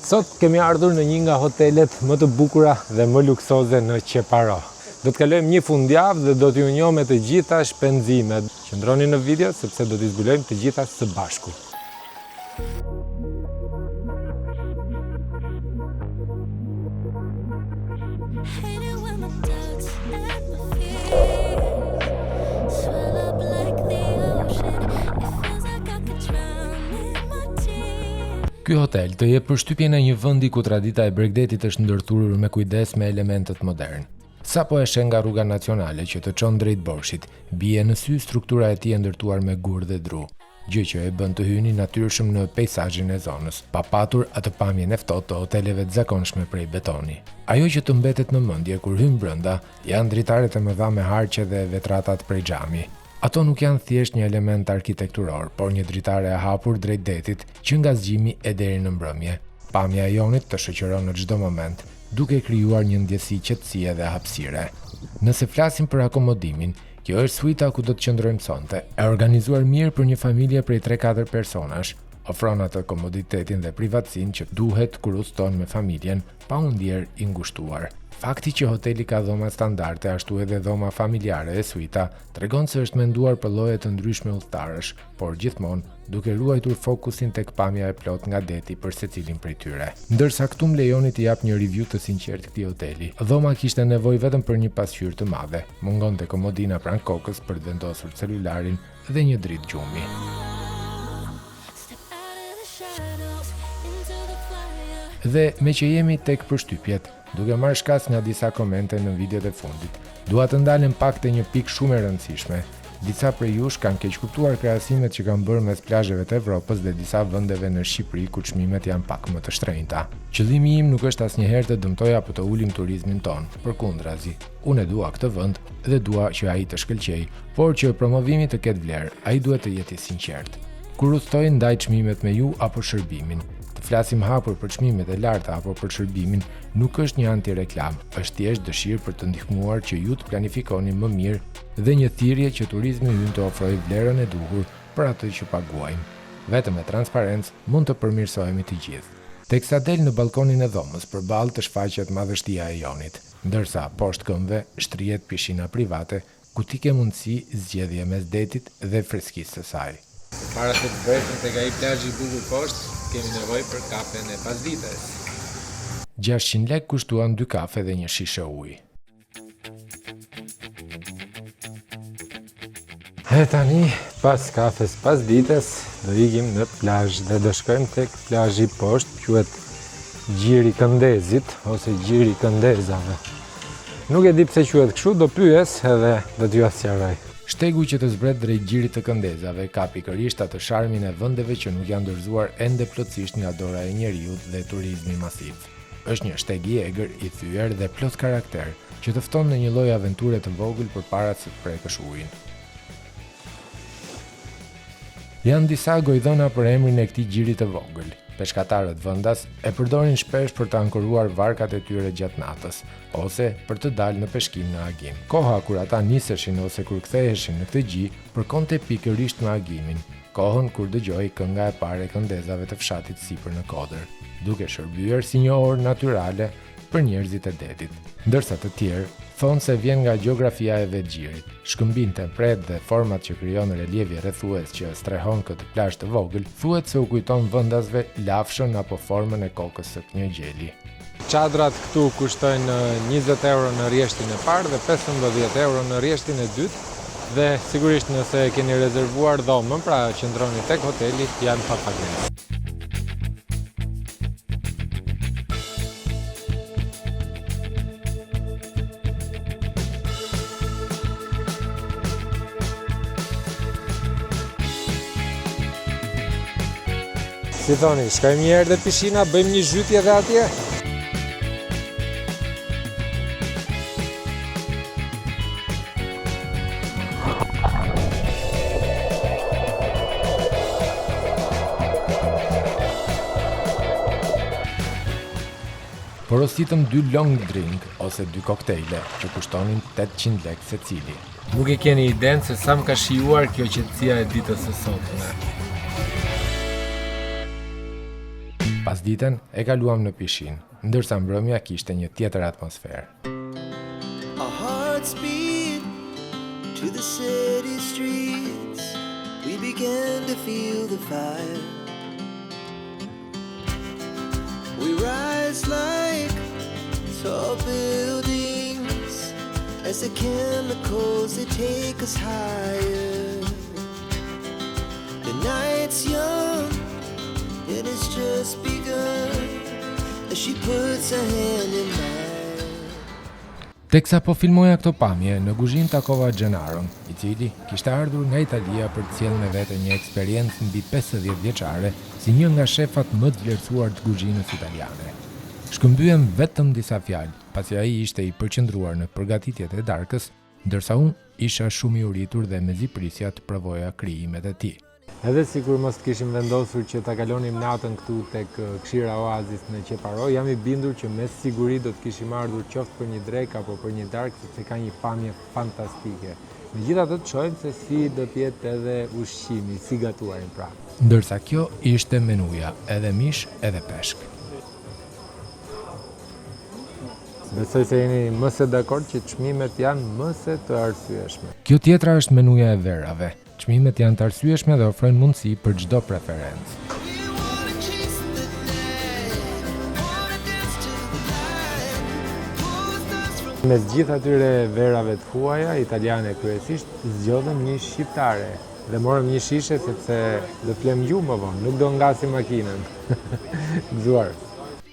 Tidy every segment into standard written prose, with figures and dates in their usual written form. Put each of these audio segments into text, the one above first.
Sot kemi ardhur në një nga hotelet më të bukura dhe më luksoze në Qeparo. Do të kalojmë një fundjavë dhe do t'ju njohim me të gjitha shpenzimet. Qëndroni në video sepse do t'i zbulojmë të gjitha së bashku. Ky hotel të jep përshtypjen e një vendi ku tradita e Bregdetit është ndërthurur me kujdes me elementet modern. Sapo e sheh nga rruga nacionale që të çon drejt Borshit, bie në sy struktura e tij e ndërtuar me gur dhe dru, gjë që e bën të hyni natyrshëm në peizazhin e zonës, pa patur atë pamjen e ftohtë të hoteleve të zakonshme prej betoni. Ajo që të mbetet në mendje kur hyn brenda janë dritaret e mëdha me harqe dhe vetratat prej xhami. Ato nuk janë thjesht një element arkitekturor, por një dritare e hapur drejt detit që nga zgjimi e deri në mbrëmje. Pamja e Jonit të shoqëron në çdo moment, duke krijuar një ndjesi qetësie dhe hapësire. Nëse flasim për akomodimin, kjo është suita ku do të qëndrojmë sonte, e organizuar mirë për një familje prej 3-4 personash, ofron atë komoditetin dhe privatësinë që duhet kur udhton me familjen, pa u ndier i ngushtuar. Fakti që hoteli ka dhoma standarde ashtu edhe dhoma familjare e suita tregon se është menduar për lloje të ndryshme udhëtarësh, por gjithmonë duke ruajtur fokusin tek pamja e plot nga deti për secilin prej tyre. Ndërsa këtu më lejoni të jap një review të sinqert këtij hoteli. Dhoma kishte nevojë vetëm për një pasqyrë të madhe. Mungonte komodina pranë kokës për të vendosur celularin dhe një dritë gjumi. Dhe me që jemi tek përshtypjet, duke marrë shkas nga disa komente në videot e fundit, dua të ndalem pak te një pikë shumë e rëndësishme. Disa prej jush kanë keq kuptuar krahasimet që kanë bërë mes plazheve të Evropës dhe disa vendeve në Shqipëri ku çmimet janë pak më të shtrenjta. Qëllimi im nuk është asnjëherë të dëmtoj apo të ulim turizmin ton, përkundrazi. Unë e dua këtë vend dhe dua që ai të shkëlqej, por që promovimi të ketë vlerë, ai duhet të jetë i sinqert. Kur udhtoj ndaj çmimet me ju apo shërbimin, flasim hapur për çmimet e larta apo për shërbimin, nuk është një antireklam, është thjesht dëshirë për të ndihmuar që ju të planifikoni më mirë dhe një thirrje që turizmi ynë të ofrojë vlerën e duhur për atë që paguajmë. Vetëm me transparencë mund të përmirësohemi të gjithë. Teksa del në balkonin e dhomës, përballë të shfaqet madhështia e Jonit, ndërsa poshtë këmbëve shtrihet pishina private, ku ti ke mundësi zgjedhje mes detit dhe freskisë së saj. Para se të bëjmë tek ai plazhi i bukur poshtë, kemi nevojë për kafen e pasdites. 600 lekë kushtuan 2 kafe dhe një shishe ujë. E tani, pas kafes pasdites, do ikim në plazh dhe do shkojmë tek plazhi poshtë, quhet Gjiri i Këndezit ose Gjiri i Këndezave. Nuk e di pse quhet kështu, do pyes edhe do t'ju sqaroj. Shtegu që të zbret drejt Gjirit të Këndezave ka pikërisht atë sharmin e vendeve që nuk janë dorëzuar ende plotësisht nga dora e njeriut dhe turizmi masiv. Është një shteg i egër, i thyer dhe plot karakter, që të fton në një lloj aventure të vogël përpara se të prekësh ujin. Janë disa gojdhëna për emrin e këtij gjiri të vogël. Peshkatarët vendas e përdorin shpesh për të ankoruar varkat e tyre gjatë natës, ose për të dalë në peshkim në agim. Koha kur ata niseshin ose kur ktheheshin në këtë gjë, përkonte pikërisht me agimin, kohën kur dëgjoi kënga e parë e këndezave të fshatit sipër në Kodër, duke shërbyer si një orë natyrale për njerëzit e detit. Ndërsa të tjerë thonë se vjen nga gjeografia e vetë gjirit. Shkëmbin tempret dhe format që krijon relievi rrethues që strehon këtë plazh të vogël, thuhet se u kujton vendasve lafshën apo formën e kokës së një gjeli. Çadrat këtu kushtojnë 20 euro në rrjeshtin e parë dhe 15 euro në rrjeshtin e dytë dhe sigurisht nëse keni rezervuar dhomën, pra qëndroni tek hoteli, janë pa pagesë. Si thoni, shkojmë një herë dhe pishina, bëjmë një zhytje dhe atje? Porositëm 2 long drink ose 2 koktejle që kushtonin 800 lekë secili. Nuk e keni idenë se sa më ka shijuar kjo qetësia e ditës së sotme. Pasditen e kaluam në pishinë, ndërsa mbrëmja kishte një tjetër atmosferë. Our hearts beat to the city streets. We began to feel the fire. We rise like tall buildings as the chemicals they take us higher. The night's young and it's just begun as she puts her hand in mine. Teksa po filmoja këto pamje, në kuzhinë takova Gjennaron, I cili kishte ardhur nga Italia për të sjellë me vete një eksperiencë mbi 50 vjeçare si një nga shefat më të vlerësuar të kuzhinës italiane. Shkëmbyem vetëm disa fjalë, pasi ai ishte I përqendruar në përgatitjet e darkës, ndërsa unë isha shumë I uritur dhe mezi prisja të provoja krijimet e tij. Edhe sikur mos kishim vendosur që ta kalonim natën këtu tek Këshira Oazis në Qeparo, jam I bindur që me siguri do të kishim ardhur qoftë për një drek apo për një darkë, sepse ka një pamje fantastike. Megjithatë të shohim se si do të jetë edhe ushqimi, si gatuarin pra. Ndërsa kjo ishte menuja, edhe mish, edhe peshk. Besoj se jeni më se dakord që çmimet janë më se të arsyeshme. Kjo tjetra është menuja e verave. Çmimet janë të arsyeshme dhe ofrojnë mundësi për çdo preferencë. Mes gjithë atyre verave të huaja, italiane kryesisht, zgjodhem një shqiptare. Dhe morëm një shishe sepse do flem gjumë më vonë, nuk do ngasim makinën. Gëzuar.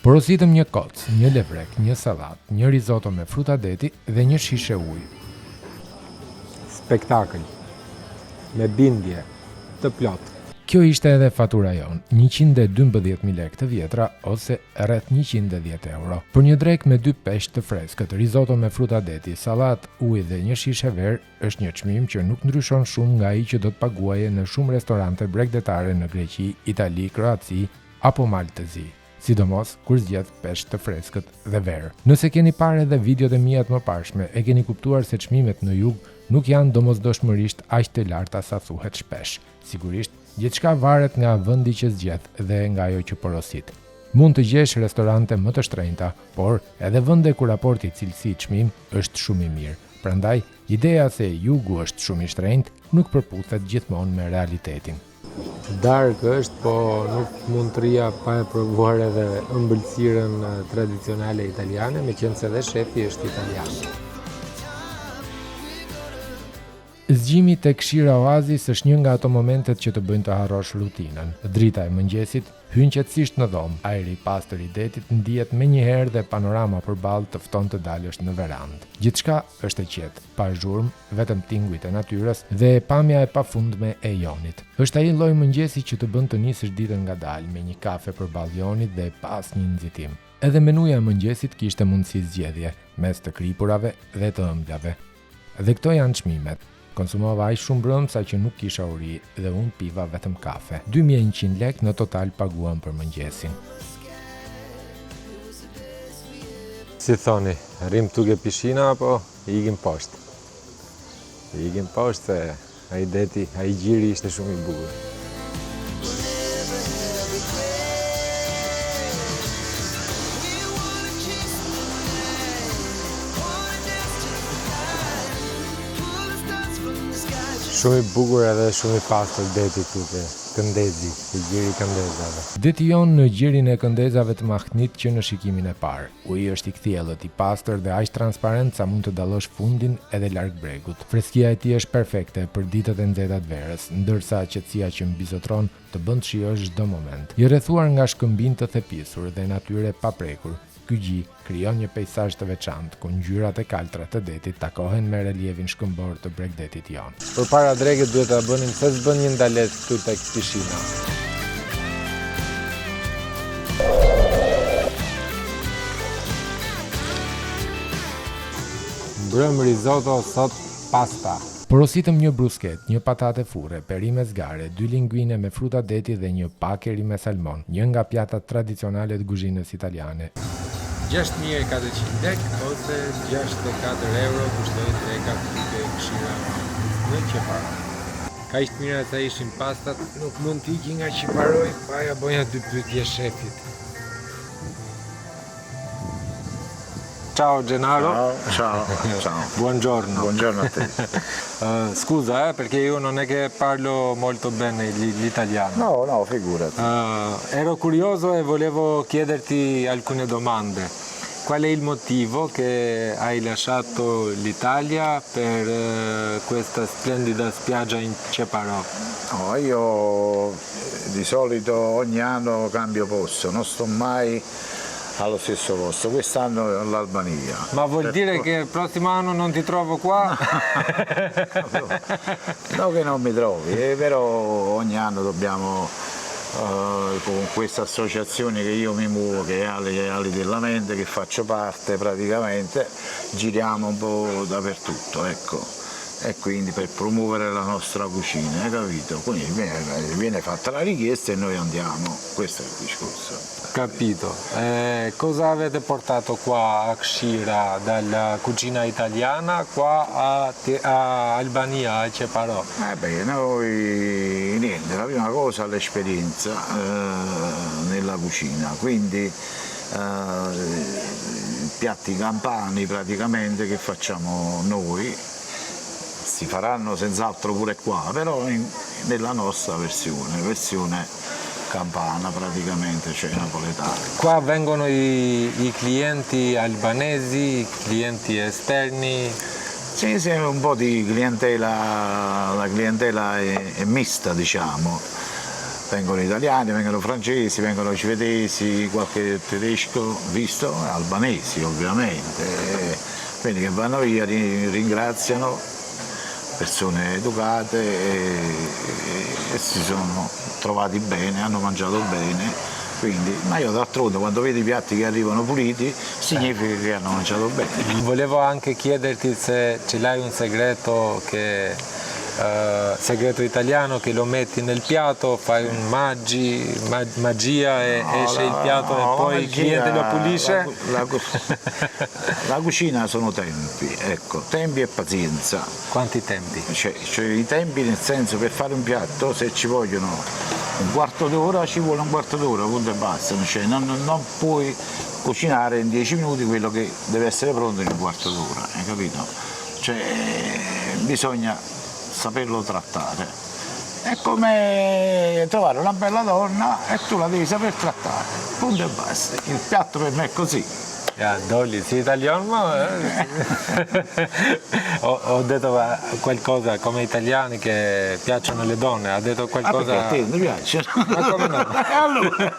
Porositëm një koc, një levrek, një sallat, një risotto me fruta deti dhe një shishe ujë. Spektakël. Me bindje, të plot. Kjo ishte edhe fatura jon, 112.000 lekë të vjetra ose rreth 110 euro. Për një drek me 2 peshq të freskët, risotto me fruta deti, sallat, ujë dhe një shishe verë është një çmim që nuk ndryshon shumë nga ai që do të paguaje në shumë restorante bregdetare në Greqi, Itali, Kroaci apo Maltezi. Sidomos kur zgjedh peshq të freskët dhe verë. Nëse keni parë edhe videot e mia të mëparshme, e keni kuptuar se çmimet në jug nuk janë domosdoshmërisht aq të larta sa thuhet shpesh. Sigurisht, gjithçka varet nga vendi që zgjedh dhe nga ajo që porosit. Mund të gjesh restorante më të shtrenjta, por edhe vende ku raporti cilësi-çmim është shumë I mirë. Prandaj, ideja se jugu është shumë I shtrenjtë nuk përputhet gjithmonë me realitetin. Dark është, po nuk mund të rria pa e provuar edhe ëmbëlsirën tradicionale italiane, meqense edhe shefi është italian. Zgjimi tek Këshira Oazis është një nga ato momentet që të bëjnë të harrosh rutinën. Drita e mëngjesit hyn qetësisht në dhomë, ajri I pastër I detit ndihet menjëherë dhe panorama përballë të fton të dalësh në verandë. Gjithçka është e qetë, pa zhurmë, vetëm tingujt e natyrës dhe pamja e pafundme e jonit. Është ai lloj mëngjesi që të bën të nisësh ditën ngadalë me një kafe përballë jonit dhe pas një nxitim. Edhe menuja e mëngjesit kishte mundësi zgjedhje, mes të kripurave dhe të ëmbëlave. Dhe këto janë çmimet. Konsumova aq shumë brëmë sa që nuk kisha uri dhe unë piva vetëm kafe. 2100 lekë në total paguam për mëngjesin. Si thoni, rrim tuke pishina apo I ikim poshtë? I ikim poshtë se ai deti, ai gjiri ishte shumë I bukur. Shumë I bukur edhe shumë I pastër deti këtu te Këndezi, I gjiri këndezave. Deti jon në gjirin e këndezave të Mahnit që në shikimin e parë. Uji është I kthjellët, I pastër dhe aq transparent sa mund të dallosh fundin edhe larg bregut. Freskia e tij është perfekte për ditët e nxehta të verës, ndërsa qetësia që mbizotron të bën të shijosh çdo moment. I rrethuar nga shkëmbin të thepisur dhe natyre paprekur, ky gjë krijon një peizazh të veçantë ku ngjyrat e kaltra të detit takohen me reliefin shkëmbor të bregdetit jon. Përpara drekët duhet ta bënim se s'bën një ndalet këtu tek pishina. Mbrëm risotto, sot pasta. Porositëm një brusket, një patate furre, perime zgare, 2 linguine me fruta deti dhe një pakeri me salmon, një nga pjatat tradicionale të kuzhinës italiane. 6.400 lekë ose 64 euro kushtoi dreka tuke Këshira në Qeparo. Kaq të mira sa ishin pastat, nuk mund t'i iki nga Qeparoi, pa ja bëja 2 pyetje shefit. Ciao Gennaro. Ciao. Buongiorno. Buongiorno a te. Scusa, perché io non è che parlo molto bene l'italiano. No, figurati. Ero curioso e volevo chiederti alcune domande. Qual è il motivo che hai lasciato l'Italia per questa splendida spiaggia in Ceparò? No, io di solito ogni anno cambio posto, non sto mai allo stesso posto. Quest'anno all'Albania. Ma vuol dire che il prossimo anno non ti trovo qua? No, che non mi trovi, però ogni anno dobbiamo, con questa associazione che io mi muovo, che è Ali della Mente, che faccio parte praticamente, giriamo un po' dappertutto, ecco. E quindi per promuovere la nostra cucina, hai capito? Quindi viene fatta la richiesta e noi andiamo, questo è il discorso. Capito. Cosa avete portato qua a Kshira dalla cucina italiana qua a Albania, a Ceparò? Noi niente, la prima cosa l'esperienza nella cucina, quindi piatti campani praticamente che facciamo noi, si faranno senz'altro pure qua, però nella nostra versione campana praticamente, cioè napoletana. Qua vengono i clienti albanesi, i clienti esterni? Sì, un po' di clientela, la clientela è mista, diciamo. Vengono italiani, vengono francesi, vengono svedesi, qualche tedesco, visto, albanesi ovviamente. Quindi che vanno via, ringraziano, persone educate e si sono trovati bene, hanno mangiato bene, quindi, ma io d'altronde quando vedo i piatti che arrivano puliti significa che hanno mangiato bene. Volevo anche chiederti se ce l'hai un segreto segreto italiano che lo metti nel piatto, fai un magia e esce il piatto e poi il cliente lo pulisce? La cucina sono tempi, ecco, tempi e pazienza. Quanti tempi? Cioè i tempi nel senso, per fare un piatto se ci vogliono un quarto d'ora ci vuole un quarto d'ora, punto e basta, cioè, non puoi cucinare in 10 minuti quello che deve essere pronto in un quarto d'ora, hai capito? Cioè bisogna saperlo trattare. È come trovare una bella donna e tu la devi saper trattare, punto e basta. Il piatto per me è così. Dolly, sei italiano? Ho detto qualcosa come italiani che piacciono le donne, ha detto qualcosa... perché a te non piace? Ma come no? Allora.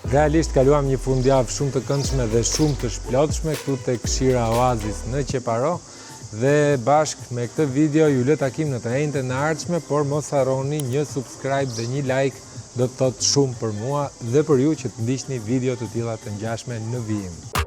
Realisht kaluam një fundjavë shumë të këndshme dhe shumë të shplotshme këtu te Kshira Oazis në Qeparo dhe bashkë me këtë video ju lë takim në të njëjtën e ardhshme, por mos harroni një subscribe dhe një like, do të thotë shumë për mua dhe për ju që të ndiqni video të tilla të ngjashme në vijim.